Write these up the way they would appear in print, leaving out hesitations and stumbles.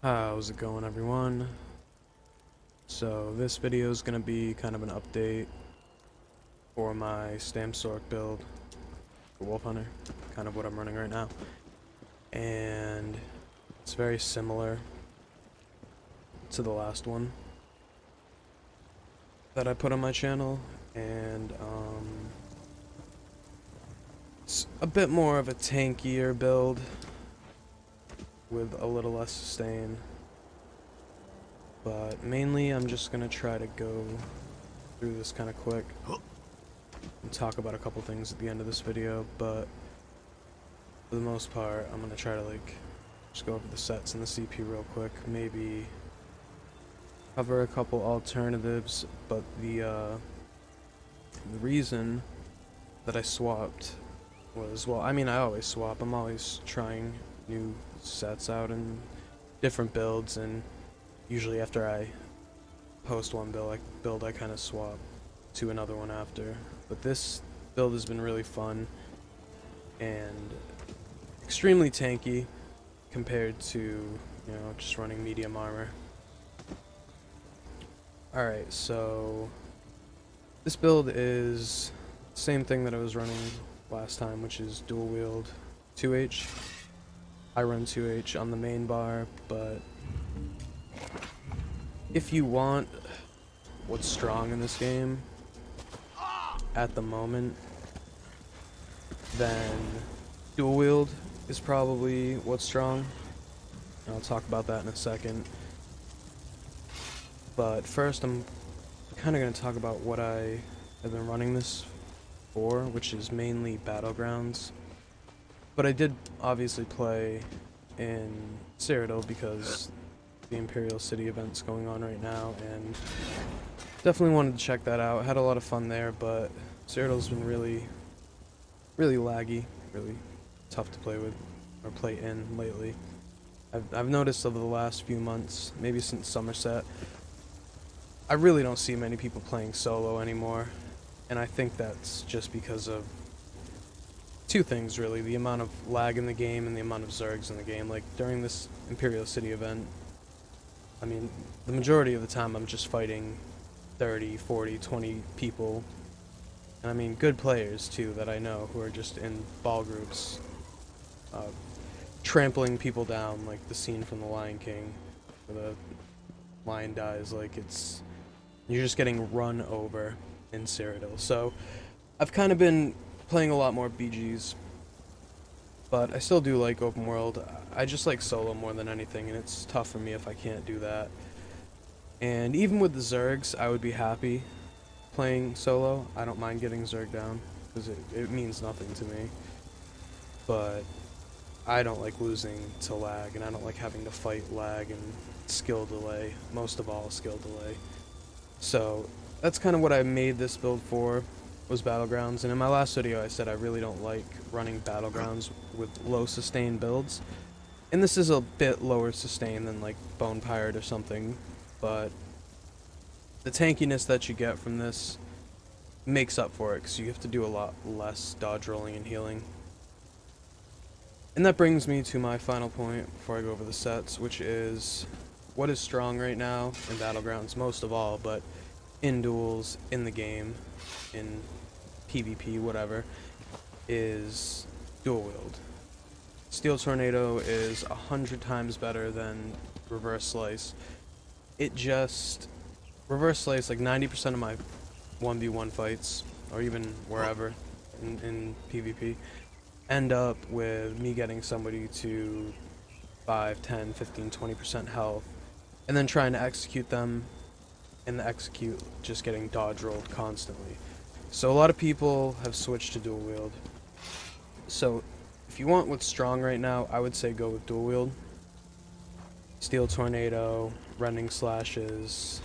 How's it going, everyone? So this video is going to be kind of an update for my Stam sorc build for wolfhunter, kind of what I'm running right now, and it's very similar to the last one that I put on my channel, and it's a bit more of a tankier build with a little less sustain. But mainly I'm just gonna try to go through this kind of quick and talk about a couple things at the end of this video, but for the most part I'm gonna try to just go over the sets and the CP real quick, maybe cover a couple alternatives. But the reason that I swapped was, well, I mean, I always swap. I'm always trying new sets out and different builds, and usually after I post one build, I kind of swap to another one after. But this build has been really fun and extremely tanky compared to, just running medium armor. Alright, so this build is the same thing that I was running last time, which is dual wield 2H. I run 2H on the main bar, but if you want what's strong in this game at the moment, then dual wield is probably what's strong. And I'll talk about that in a second. But first, I'm kind of going to talk about what I have been running this for, which is mainly battlegrounds. But I did obviously play in Cyrodiil because the Imperial City event's going on right now, and definitely wanted to check that out. Had a lot of fun there, but Cyrodiil's been really laggy, really tough to play with or play in lately. I've noticed over the last few months, maybe since Somerset, I really don't see many people playing solo anymore, and I think that's just because of two things really: the amount of lag in the game and the amount of zergs in the game. Like during this Imperial City event, I mean, the majority of the time I'm just fighting 30, 40, 20 people. And I mean, good players too that I know who are just in ball groups, trampling people down, like the scene from The Lion King where the lion dies. You're just getting run over in Cyrodiil. So I've kind of been playing a lot more BGs, but I still do like open world. I just like solo more than anything, and it's tough for me if I can't do that. And even with the zergs, I would be happy playing solo. I don't mind getting zerg down because it means nothing to me. But I don't like losing to lag, and I don't like having to fight lag and skill delay, most of all skill delay. So that's kind of what I made this build for, was battlegrounds. And in my last video I said I really don't like running battlegrounds with low sustain builds, and this is a bit lower sustain than like Bone Pirate or something, but the tankiness that you get from this makes up for it because you have to do a lot less dodge rolling and healing. And that brings me to my final point before I go over the sets, which is what is strong right now in battlegrounds, most of all, but in duels, in the game, in PvP, whatever, is dual wield. Steel Tornado is 100 times better than Reverse Slice. Reverse Slice, like 90% of my 1v1 fights, or even wherever in PvP, end up with me getting somebody to 5, 10, 15, 20% health, and then trying to execute them, and the execute just getting dodge rolled constantly. So a lot of people have switched to dual wield. So if you want what's strong right now, I would say go with dual wield. Steel Tornado, Rending Slashes,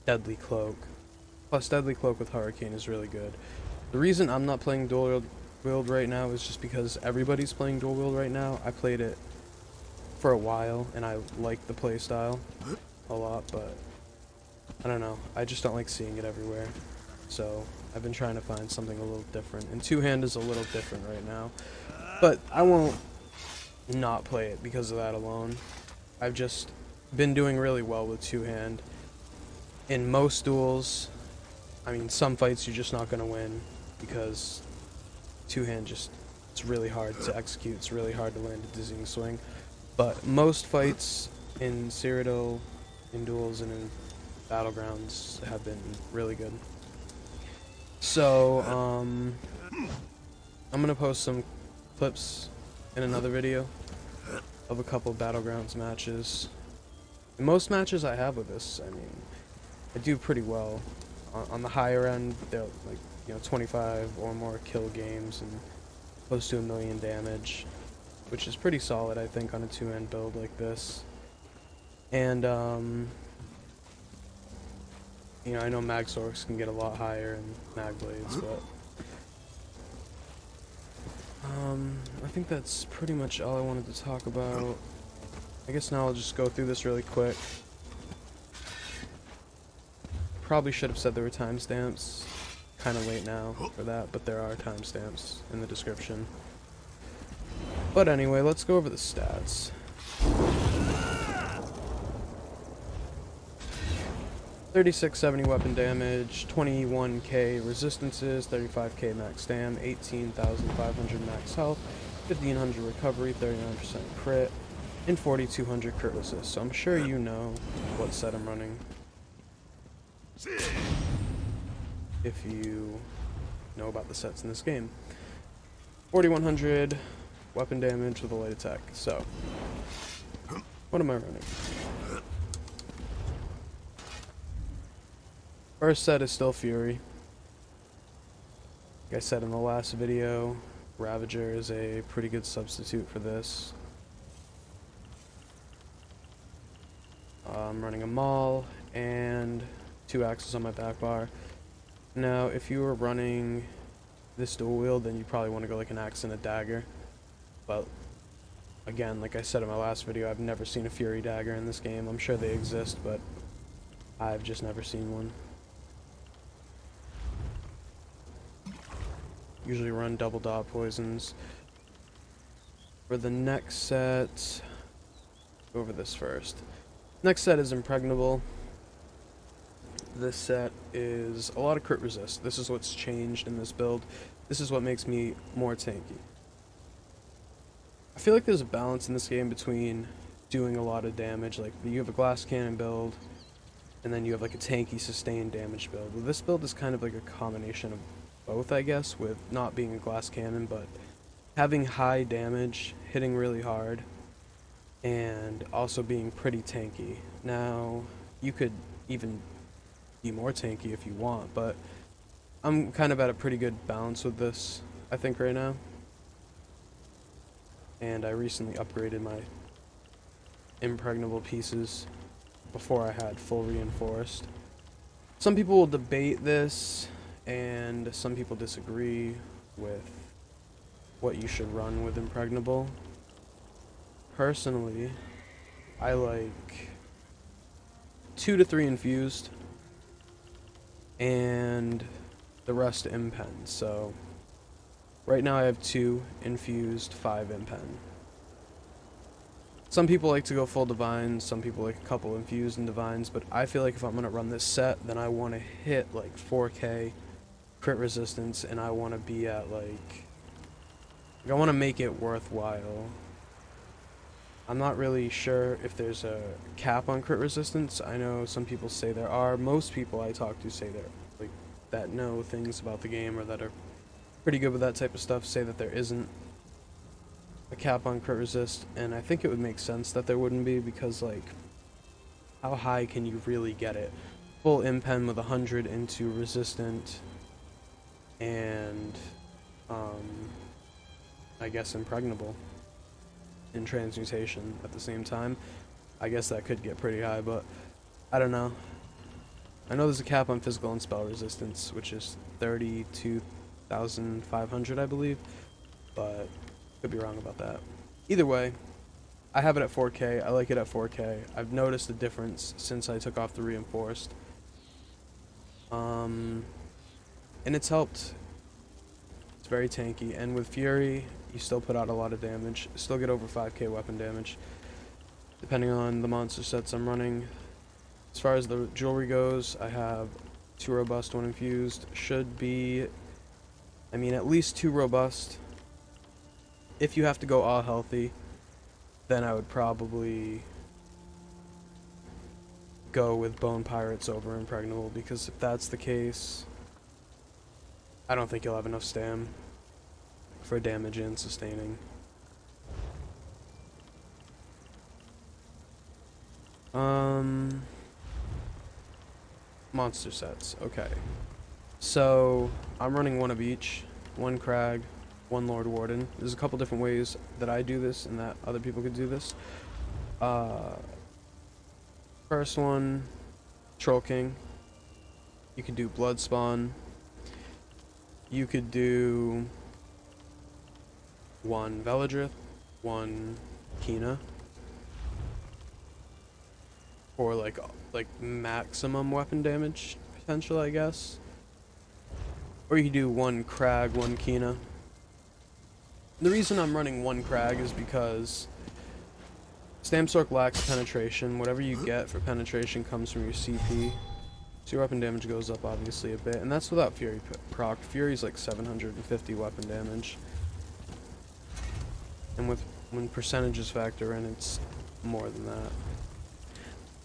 Deadly Cloak. Plus Deadly Cloak with Hurricane is really good. The reason I'm not playing dual wield right now is just because everybody's playing dual wield right now. I played it for a while and I like the playstyle a lot, but I don't know, I just don't like seeing it everywhere. So I've been trying to find something a little different, and two-hand is a little different right now. But I won't not play it because of that alone. I've just been doing really well with two-hand. In most duels, I mean, some fights you're just not going to win because two-hand just, it's really hard to execute, it's really hard to land a dizzying swing. But most fights in Cyrodiil, in duels, and in battlegrounds have been really good. So, I'm gonna post some clips in another video of a couple battlegrounds matches. In most matches I have with this, I mean, I do pretty well. On the higher end, they're like, 25 or more kill games and close to 1 million damage, which is pretty solid, I think, on a two-hand build like this. And, I know mag sorcs can get a lot higher in mag blades, but I think that's pretty much all I wanted to talk about. I guess now I'll just go through this really quick. Probably should have said there were timestamps. Kind of late now for that, but there are timestamps in the description. But anyway, let's go over the stats. 3670 weapon damage, 21k resistances, 35k max stam, 18,500 max health, 1500 recovery, 39% crit, and 4200 crit resist. So I'm sure you know what set I'm running, if you know about the sets in this game. 4100 weapon damage with a light attack. So, what am I running? First set is still Fury. Like I said in the last video, Ravager is a pretty good substitute for this. I'm running a Maul and 2 axes on my back bar. Now, if you were running this dual wield, then you probably want to go like an axe and a dagger. But again, like I said in my last video, I've never seen a Fury dagger in this game. I'm sure they exist, but I've just never seen one. Usually run double dot poisons. For the next set, go over this first. Next set is Impregnable. This set is a lot of crit resist. This is what's changed in this build. This is what makes me more tanky. I feel like there's a balance in this game between doing a lot of damage, like you have a glass cannon build, and then you have like a tanky sustained damage build. Well, this build is kind of like a combination of both, I guess, with not being a glass cannon, but having high damage, hitting really hard, and also being pretty tanky. Now, you could even be more tanky if you want, but I'm kind of at a pretty good balance with this, I think, right now. And I recently upgraded my Impregnable pieces before I had full reinforced. Some people will debate this, and some people disagree with what you should run with Impregnable. Personally, I like 2 to 3 infused and the rest impen. So right now I have 2 infused, 5 impen. Some people like to go full divines, some people like a couple infused and divines, but I feel like if I'm going to run this set, then I want to hit like 4k crit resistance, and I want to be at like I want to make it worthwhile. I'm not really sure if there's a cap on crit resistance. I know some people say there are. Most people I talk to say there, like, that know things about the game or that are pretty good with that type of stuff, say that there isn't a cap on crit resist, and I think it would make sense that there wouldn't be, because like, how high can you really get it? Full impen with 100 into resistant and I guess impregnable in transmutation at the same time. I guess that could get pretty high, but I don't know. I know there's a cap on physical and spell resistance, which is 32,500, I believe, but could be wrong about that. Either way, I have it at 4k. I like it at 4k. I've noticed a difference since I took off the reinforced. And it's helped It's very tanky, and with Fury, you still put out a lot of damage. Still get over 5k weapon damage, depending on the monster sets I'm running. As far as the jewelry goes, I have 2 robust, 1 infused. Should be, I mean, at least 2 robust. If you have to go all healthy, then I would probably go with Bone Pirates over Impregnable, because if that's the case, I don't think you'll have enough stam for damage and sustaining. Monster sets. Okay. So, I'm running 1 of each. 1 Crag, 1 Lord Warden. There's a couple different ways that I do this and that other people could do this. First one, Troll King. You could do Blood Spawn. You could do 1 Veladrith, 1 Kina. For like maximum weapon damage potential, I guess. Or you could do 1 Crag, 1 Kina. The reason I'm running 1 Crag is because Stam sorc lacks penetration. Whatever you get for penetration comes from your CP. So your weapon damage goes up obviously a bit, and that's without Fury proc. Fury's like 750 weapon damage. And when percentages factor in, it's more than that.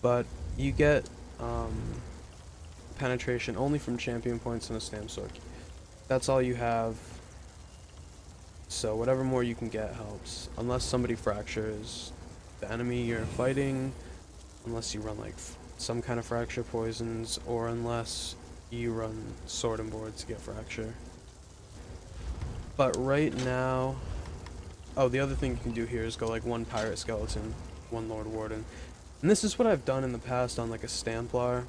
But you get penetration only from champion points in a Stam sorc. That's all you have. So whatever more you can get helps. Unless somebody fractures the enemy you're fighting, unless you run like some kind of fracture poisons, or unless you run sword and board to get fracture. But right now, oh, the other thing you can do here is go like 1 Pirate Skeleton, 1 Lord Warden. And this is what I've done in the past on like a Stamplar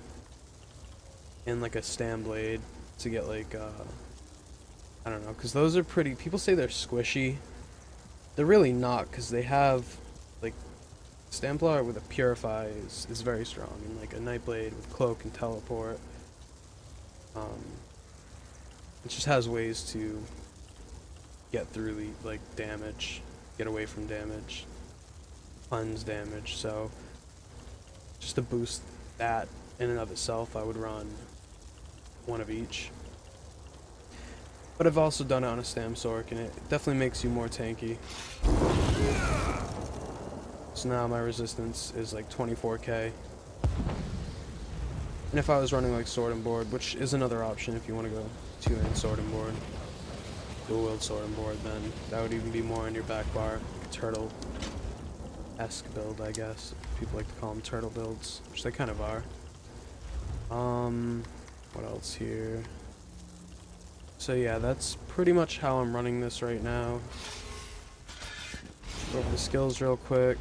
and like a Stam Blade to get like, I don't know, because those are pretty, people say they're squishy. They're really not, because they have, like, Stamplar with a Purify is very strong, and like a Nightblade with Cloak and Teleport. It just has ways to get through the, like, damage, get away from damage, cleanse damage, so just to boost that in and of itself, I would run 1 of each. But I've also done it on a Stam sorc, and it definitely makes you more tanky. So now my resistance is like 24k. And if I was running like sword and board, which is another option if you want to go 2-man sword and board, dual wield sword and board, then that would even be more in your back bar. Turtle-esque build, I guess. People like to call them turtle builds, which they kind of are. What else here? So yeah, that's pretty much how I'm running this right now. Go over the skills real quick.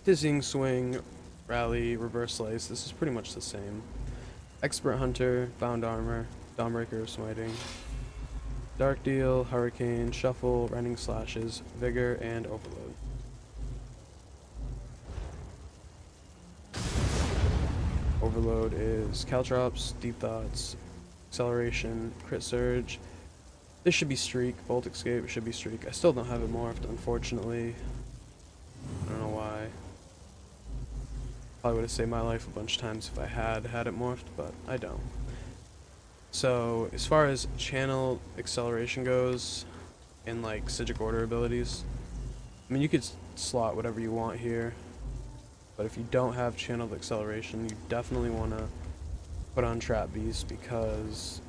Dizzying Swing, Rally, Reverse Slice, this is pretty much the same. Expert Hunter, Bound Armor, Dawnbreaker of Smiting, Dark Deal, Hurricane, Shuffle, Rending Slashes, Vigor, and Overload. Overload is Caltrops, Deep Thoughts, Acceleration, Crit Surge. This should be Streak. Bolt Escape should be Streak. I still don't have it morphed, unfortunately. I don't know why. Probably would have saved my life a bunch of times if I had it morphed, but I don't. So, as far as channel acceleration goes, and like Sigic Order abilities, I mean, you could slot whatever you want here, but if you don't have channeled acceleration, you definitely want to put on Trap Beast, because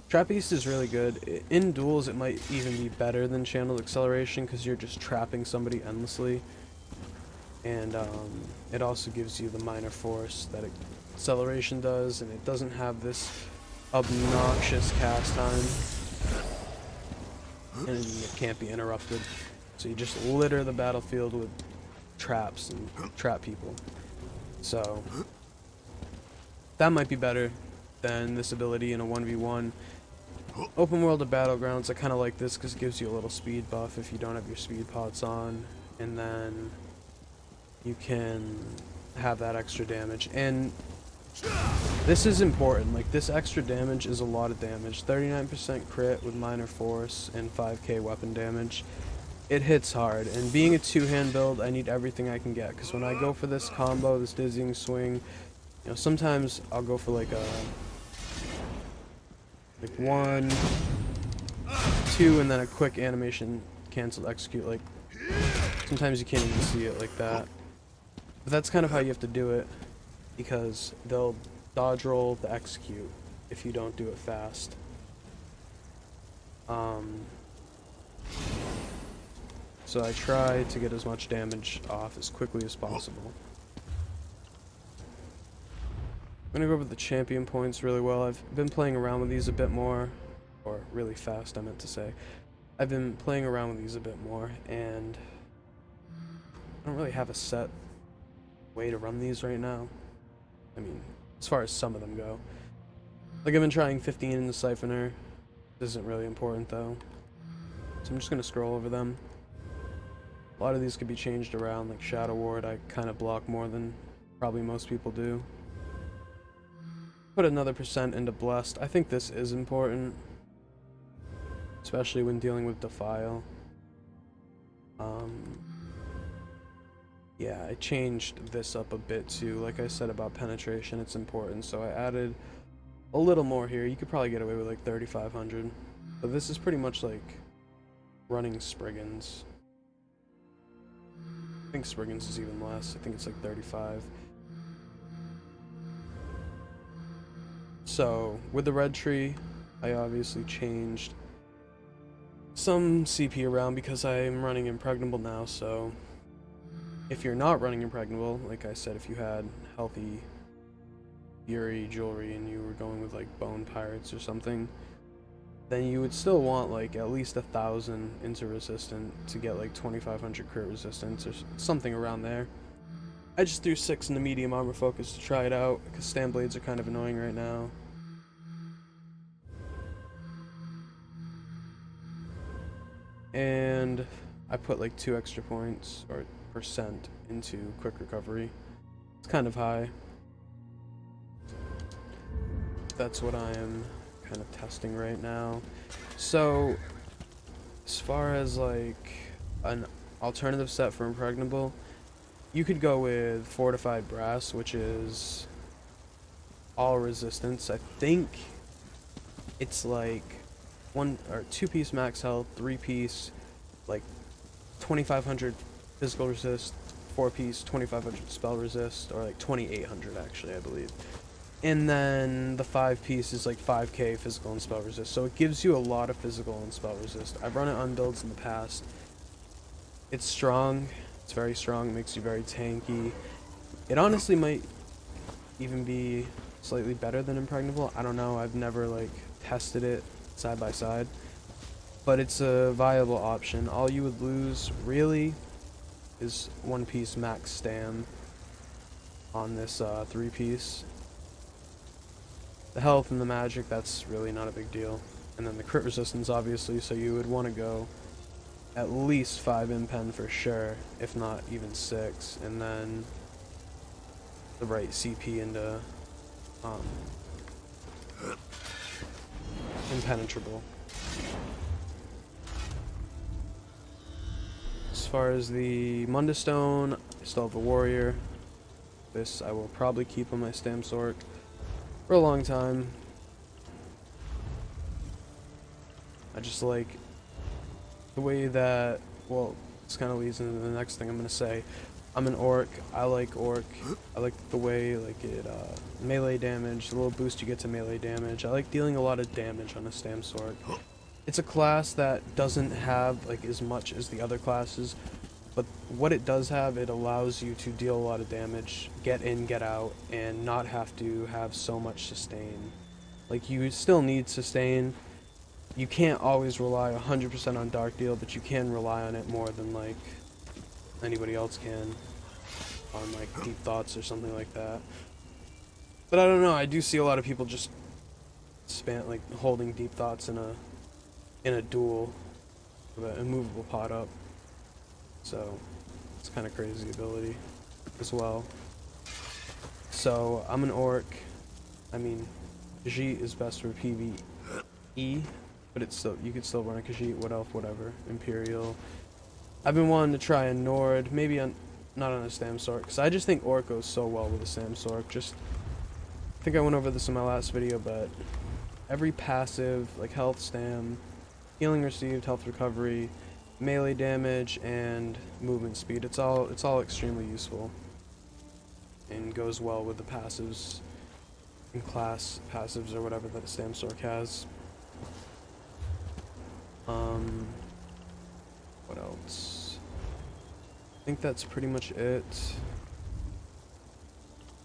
Trap Beast is really good. In duels, it might even be better than channeled acceleration, because you're just trapping somebody endlessly. And it also gives you the minor force that acceleration does, and it doesn't have this obnoxious cast time, and it can't be interrupted. So you just litter the battlefield with traps and trap people. So that might be better than this ability in a 1v1. Open world of battlegrounds, I kind of like this because it gives you a little speed buff if you don't have your speed pots on, and then you can have that extra damage. And This is important. Like, this extra damage is a lot of damage. 39% crit with minor force and 5k weapon damage. It hits hard, and being a two-hand build, I need everything I can get, because when I go for this combo, this dizzying swing, you know, sometimes I'll go for like 1, 2, and then a quick animation cancel execute. Like, sometimes you can't even see it like that. But that's kind of how you have to do it, because they'll dodge roll the execute if you don't do it fast. So I try to get as much damage off as quickly as possible. I'm gonna go over the champion points really well. I've been playing around with these a bit more, or really fast I meant to say. I've been playing around with these a bit more, and I don't really have a set way to run these right now. I mean, as far as some of them go. Like, I've been trying 15 in the Siphoner. This isn't really important though. So I'm just gonna scroll over them. A lot of these could be changed around, like Shadow Ward, I kind of block more than probably most people do. Put another % into Blessed. I think this is important, especially when dealing with Defile. Yeah, I changed this up a bit too. Like I said about penetration, it's important, so I added a little more here. You could probably get away with like 3,500, but this is pretty much like running Spriggans. I think Spriggans is even less. I think it's like 35. So, with the red tree, I obviously changed some CP around because I'm running Impregnable now, so if you're not running Impregnable, like I said, if you had healthy Fury jewelry and you were going with like Bone Pirates or something, then you would still want like at least 1,000 into resistant to get like 2,500 crit resistance or something around there. I just threw 6 into medium armor focus to try it out because Stam blades are kind of annoying right now. And I put like 2 extra points or % into quick recovery. It's kind of high. That's what I am kind of testing right now. So as far as like an alternative set for Impregnable, you could go with Fortified Brass, which is all resistance. I think it's like 1 or 2 piece max health, 3 piece like 2,500 physical resist, 4 piece 2,500 spell resist, or like 2,800 actually, I believe. And then the 5 piece is like 5k physical and spell resist, so it gives you a lot of physical and spell resist. I've run it on builds in the past. It's strong, it's very strong, it makes you very tanky. It honestly might even be slightly better than Impregnable. I don't know, I've never like tested it side by side, but it's a viable option. All you would lose really is 1 piece max Stam on this 3 piece. The health and the magic, that's really not a big deal. And then the crit resistance, obviously, so you would want to go at least 5 impen for sure, if not even 6. And then the right CP into impenetrable. As far as the Mundus Stone, I still have a warrior. This I will probably keep on my Stam sorc for a long time. I just like the way that, well, this kind of leads into the next thing I'm going to say. I'm an orc. I like orc. I like the way like it melee damage, the little boost you get to melee damage. I like dealing a lot of damage on a Stam sorc. It's a class that doesn't have like as much as the other classes, but what it does have, it allows you to deal a lot of damage, get in, get out, and not have to have so much sustain. Like, you still need sustain. You can't always rely 100% on Dark Deal, but you can rely on it more than like anybody else can on like Deep Thoughts or something like that. But I don't know, I do see a lot of people just spam like holding Deep Thoughts in a duel with an immovable pot up. So it's kind of crazy ability as well. So I'm an orc. I mean, Khajiit is best for PvE, but it's still, you could still run a Khajiit, Wood Elf, whatever, Imperial. I've been wanting to try a Nord, maybe on, not on a Stam sorc, because I just think Orc goes so well with a Stam sorc. Just, I think I went over this in my last video, but every passive, like health Stam, healing received, health recovery, melee damage, and movement speed, it's all extremely useful, and goes well with the passives and class passives or whatever that a Stam sorc has. What else? I think that's pretty much it.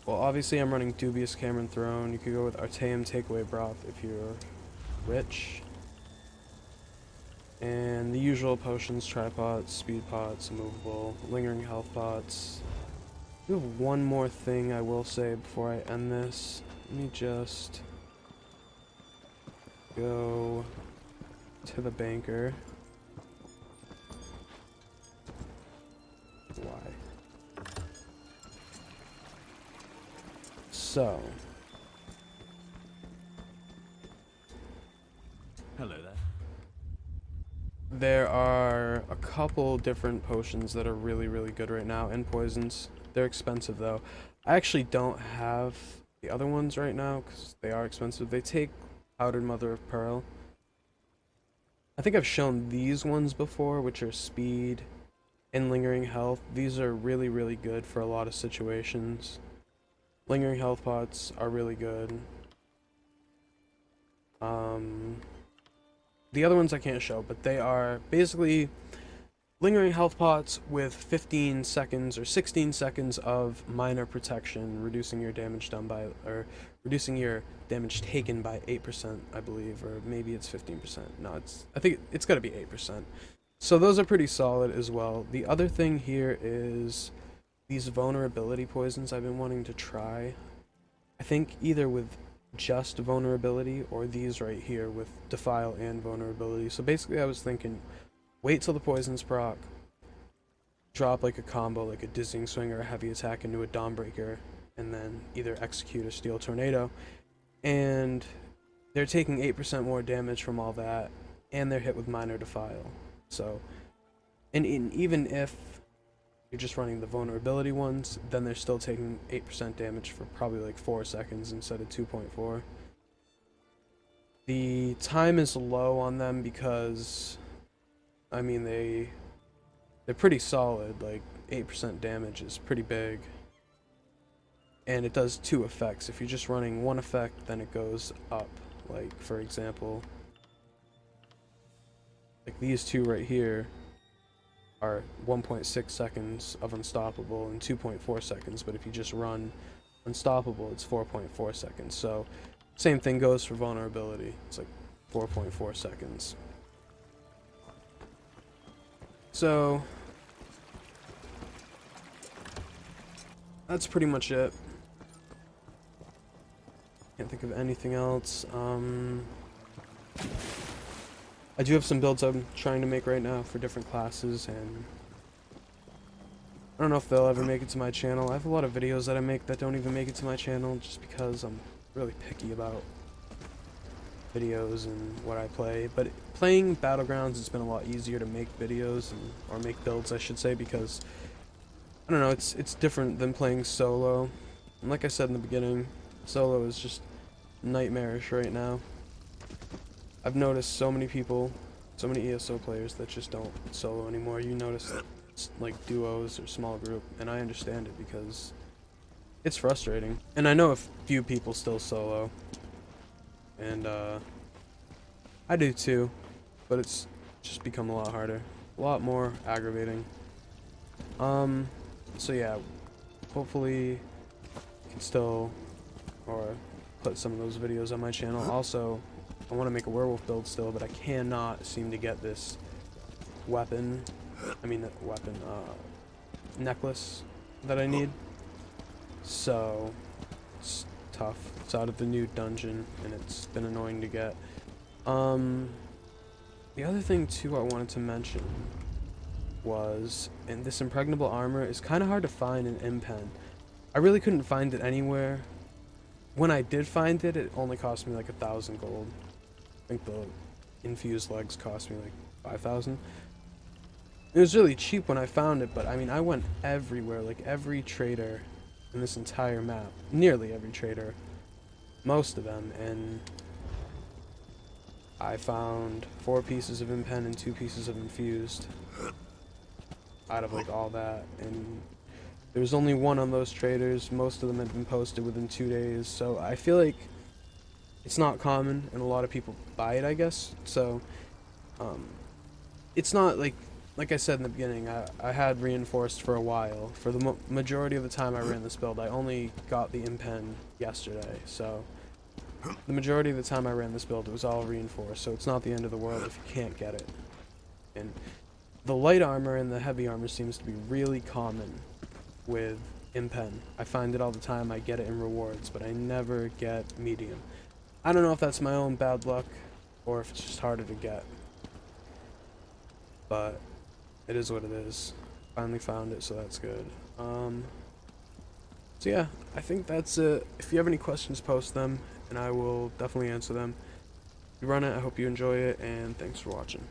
Well, obviously I'm running Dubious Cameron Throne. You could go with Artaeum Takeaway Broth if you're rich. And the usual potions, tripods, speed pots, immovable, lingering health pots. I do have one more thing I will say before I end this. Let me just go to the banker. Why? So. Hello there. There are a couple different potions that are really, really good right now, and poisons. They're expensive though. I actually don't have the other ones right now because they are expensive. They take Powdered Mother of Pearl. I think I've shown these ones before, which are speed and lingering health. These are really, really good for a lot of situations. Lingering health pots are really good. The other ones I can't show, but they are basically lingering health pots with 15 seconds or 16 seconds of minor protection, reducing your damage done by, or reducing your damage taken by 8%, I believe, or maybe it's 15%. No, I think it's got to be 8%. So those are pretty solid as well. The other thing here is these vulnerability poisons I've been wanting to try. I think either with just vulnerability or these right here with defile and vulnerability. So basically I was thinking, wait till the poisons proc, drop like a combo, like a dizzying swing or a heavy attack into a Dawnbreaker, and then either execute a steel tornado, and they're taking 8% more damage from all that, and they're hit with minor defile. So, and even if you're just running the vulnerability ones, then they're still taking 8% damage for probably like 4 seconds instead of 2.4. The time is low on them because, I mean, they're pretty solid. Like 8% damage is pretty big, and it does 2 effects. If you're just running one effect, then it goes up. Like for example, like these two right here are 1.6 seconds of unstoppable and 2.4 seconds, but if you just run unstoppable, it's 4.4 seconds. So same thing goes for vulnerability. It's like 4.4 seconds. So that's pretty much it. Can't think of anything else. I do have some builds I'm trying to make right now for different classes, and I don't know if they'll ever make it to my channel. I have a lot of videos that I make that don't even make it to my channel just because I'm really picky about videos and what I play. But playing Battlegrounds, it's been a lot easier to make videos, or make builds I should say, because I don't know, it's different than playing solo. And like I said in the beginning, solo is just nightmarish right now. I've noticed so many people, so many ESO players that just don't solo anymore. You notice like duos or small group, and I understand it because it's frustrating. And I know a few people still solo, and I do too, but it's just become a lot harder, a lot more aggravating. So yeah, hopefully I can still, or put some of those videos on my channel. Also, I want to make a werewolf build still, but I cannot seem to get this necklace that I need. So it's tough. It's out of the new dungeon, and it's been annoying to get. The other thing too I wanted to mention was, and this impregnable armor is kind of hard to find in Impen. I really couldn't find it anywhere when I did find it, it only cost me like 1,000 gold. I think the infused legs cost me like 5,000. It was really cheap when I found it, but I mean, I went everywhere, like every trader in this entire map, nearly every trader, most of them, and I found 4 pieces of impen and 2 pieces of infused out of like all that, and there was only one on those traders. Most of them had been posted within 2 days, so I feel like it's not common and a lot of people buy it, I guess. So it's not like I said in the beginning, I had reinforced for a while. For the majority of the time I ran this build, I only got the impen yesterday, so the majority of the time I ran this build, it was all reinforced, so it's not the end of the world if you can't get it. And the light armor and the heavy armor seems to be really common with impen. I find it all the time, I get it in rewards, but I never get medium. I don't know if that's my own bad luck, or if it's just harder to get. But it is what it is. Finally found it, so that's good. So yeah, I think that's it. If you have any questions, post them, and I will definitely answer them. If you run it, I hope you enjoy it, and thanks for watching.